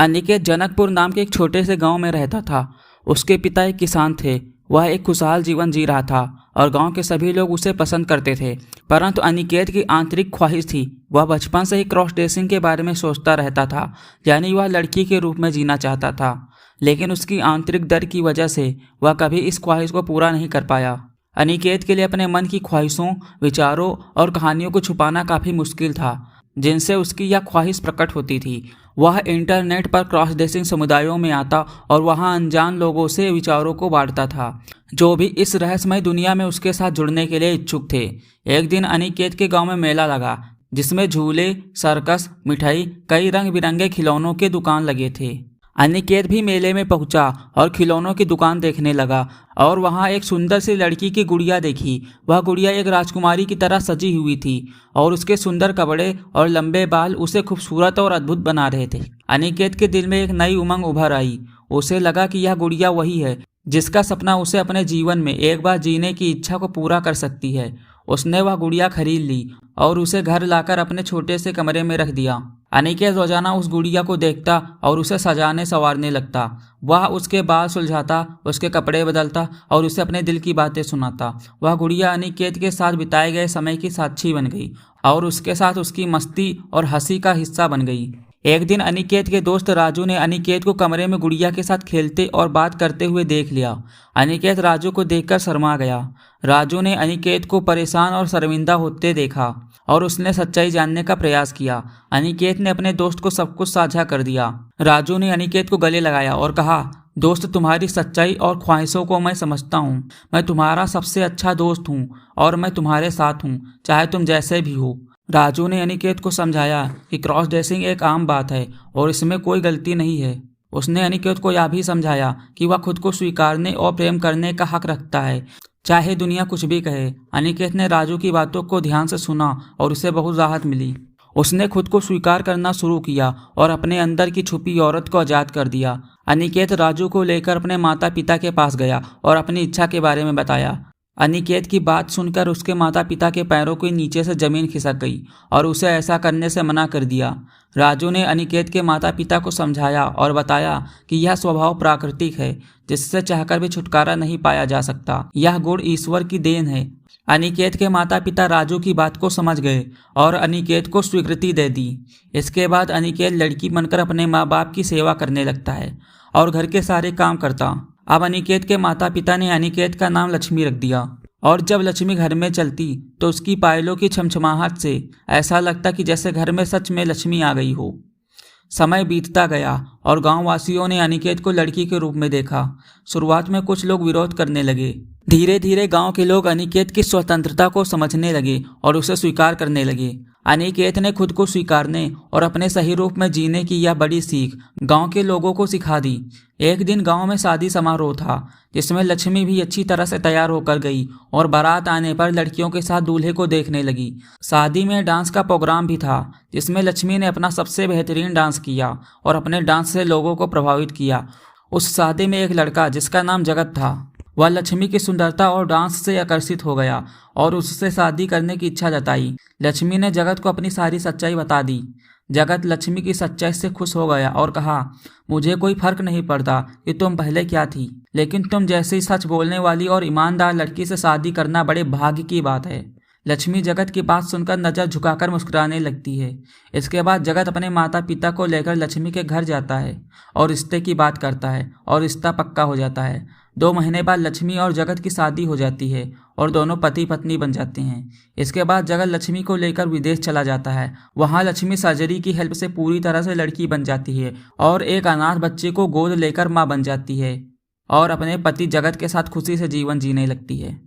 अनिकेत जनकपुर नाम के एक छोटे से गांव में रहता था। उसके पिता एक किसान थे। वह एक खुशहाल जीवन जी रहा था और गांव के सभी लोग उसे पसंद करते थे। परंतु अनिकेत की आंतरिक ख्वाहिश थी, वह बचपन से ही क्रॉस ड्रेसिंग के बारे में सोचता रहता था, यानी वह लड़की के रूप में जीना चाहता था। लेकिन उसकी आंतरिक डर की वजह से वह कभी इस ख्वाहिश को पूरा नहीं कर पाया। अनिकेत के लिए अपने मन की ख्वाहिशों, विचारों और कहानियों को छुपाना काफ़ी मुश्किल था, जिनसे उसकी यह ख्वाहिश प्रकट होती थी। वह इंटरनेट पर क्रॉस ड्रेसिंग समुदायों में आता और वहां अनजान लोगों से विचारों को बांटता था, जो भी इस रहस्यमय दुनिया में उसके साथ जुड़ने के लिए इच्छुक थे। एक दिन अनिकेत के गांव में मेला लगा, जिसमें झूले, सर्कस, मिठाई, कई रंग बिरंगे खिलौनों के दुकान लगे थे। अनिकेत भी मेले में पहुंचा और खिलौनों की दुकान देखने लगा और वहां एक सुंदर सी लड़की की गुड़िया देखी। वह गुड़िया एक राजकुमारी की तरह सजी हुई थी और उसके सुंदर कपड़े और लंबे बाल उसे खूबसूरत और अद्भुत बना रहे थे। अनिकेत के दिल में एक नई उमंग उभर आई। उसे लगा कि यह गुड़िया वही है जिसका सपना उसे अपने जीवन में एक बार जीने की इच्छा को पूरा कर सकती है। उसने वह गुड़िया खरीद ली और उसे घर लाकर अपने छोटे से कमरे में रख दिया। अनिकेत रोजाना उस गुड़िया को देखता और उसे सजाने संवारने लगता। वह उसके बाल सुलझाता, उसके कपड़े बदलता और उसे अपने दिल की बातें सुनाता। वह गुड़िया अनिकेत के साथ बिताए गए समय की साक्षी बन गई और उसके साथ उसकी मस्ती और हंसी का हिस्सा बन गई। एक दिन अनिकेत के दोस्त राजू ने अनिकेत को कमरे में गुड़िया के साथ खेलते और बात करते हुए देख लिया। अनिकेत राजू को देखकर शर्मा गया। राजू ने अनिकेत को परेशान और शर्मिंदा होते देखा और उसने सच्चाई जानने का प्रयास किया। अनिकेत ने अपने दोस्त को सब कुछ साझा कर दिया। राजू ने अनिकेत को गले लगाया और कहा, दोस्त, तुम्हारी सच्चाई और ख्वाहिशों को मैं समझता हूँ। मैं तुम्हारा सबसे अच्छा दोस्त हूँ और मैं तुम्हारे साथ हूँ, चाहे तुम जैसे भी हो। राजू ने अनिकेत को समझाया कि क्रॉस ड्रेसिंग एक आम बात है और इसमें कोई गलती नहीं है। उसने अनिकेत को यह भी समझाया कि वह खुद को स्वीकारने और प्रेम करने का हक रखता है, चाहे दुनिया कुछ भी कहे। अनिकेत ने राजू की बातों को ध्यान से सुना और उसे बहुत राहत मिली। उसने खुद को स्वीकार करना शुरू किया और अपने अंदर की छुपी औरत को आज़ाद कर दिया। अनिकेत राजू को लेकर अपने माता पिता के पास गया और अपनी इच्छा के बारे में बताया। अनिकेत की बात सुनकर उसके माता पिता के पैरों के नीचे से जमीन खिसक गई और उसे ऐसा करने से मना कर दिया। राजू ने अनिकेत के माता पिता को समझाया और बताया कि यह स्वभाव प्राकृतिक है, जिससे चाहकर भी छुटकारा नहीं पाया जा सकता। यह गुण ईश्वर की देन है। अनिकेत के माता पिता राजू की बात को समझ गए और अनिकेत को स्वीकृति दे दी। इसके बाद अनिकेत लड़की बनकर अपने माँ बाप की सेवा करने लगता है और घर के सारे काम करता। अब अनिकेत के माता पिता ने अनिकेत का नाम लक्ष्मी रख दिया और जब लक्ष्मी घर में चलती तो उसकी पायलों की छमछमाहट से ऐसा लगता कि जैसे घर में सच में लक्ष्मी आ गई हो। समय बीतता गया और गांव वासियों ने अनिकेत को लड़की के रूप में देखा। शुरुआत में कुछ लोग विरोध करने लगे। धीरे धीरे गांव के लोग अनिकेत की स्वतंत्रता को समझने लगे और उसे स्वीकार करने लगे। अनिकेत ने खुद को स्वीकारने और अपने सही रूप में जीने की यह बड़ी सीख गांव के लोगों को सिखा दी। एक दिन गांव में शादी समारोह था, जिसमें लक्ष्मी भी अच्छी तरह से तैयार होकर गई और बारात आने पर लड़कियों के साथ दूल्हे को देखने लगी। शादी में डांस का प्रोग्राम भी था, जिसमें लक्ष्मी ने अपना सबसे बेहतरीन डांस किया और अपने डांस से लोगों को प्रभावित किया। उस शादी में एक लड़का, जिसका नाम जगत था, वह लक्ष्मी की सुंदरता और डांस से आकर्षित हो गया और उससे शादी करने की इच्छा जताई। लक्ष्मी ने जगत को अपनी सारी सच्चाई बता दी। जगत लक्ष्मी की सच्चाई से खुश हो गया और कहा, मुझे कोई फर्क नहीं पड़ता कि तुम पहले क्या थी, लेकिन तुम जैसी सच बोलने वाली और ईमानदार लड़की से शादी करना बड़े भाग्य की बात है। लक्ष्मी जगत की बात सुनकर नज़र झुकाकर मुस्कुराने लगती है। इसके बाद जगत अपने माता पिता को लेकर लक्ष्मी के घर जाता है और रिश्ते की बात करता है और रिश्ता पक्का हो जाता है। 2 महीने बाद लक्ष्मी और जगत की शादी हो जाती है और दोनों पति पत्नी बन जाते हैं। इसके बाद जगत लक्ष्मी को लेकर विदेश चला जाता है। वहाँ लक्ष्मी सर्जरी की हेल्प से पूरी तरह से लड़की बन जाती है और एक अनाथ बच्चे को गोद लेकर माँ बन जाती है और अपने पति जगत के साथ खुशी से जीवन जीने लगती है।